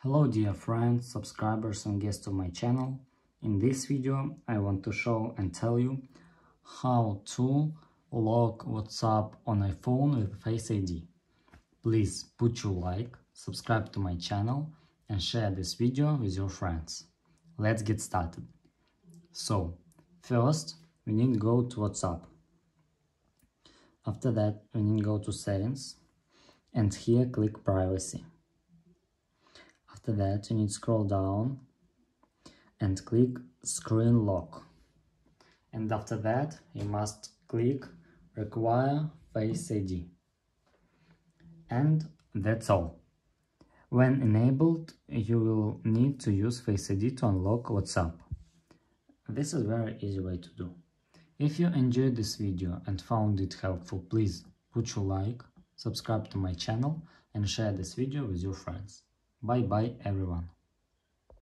Hello dear friends, subscribers and guests of my channel. In this video I want to show and tell you how to lock WhatsApp on iPhone with Face ID. Please put your like, subscribe to my channel and share this video with your friends. Let's get started. So, first we need to go to WhatsApp. After that we need to go to settings and here click privacy. After that you need to scroll down and click screen lock, and after that you must click require Face ID, and that's all. When enabled, you will need to use Face ID to unlock WhatsApp. This is a very easy way to do. If you enjoyed this video and found it helpful, please put your like, subscribe to my channel and share this video with your friends. Bye bye everyone.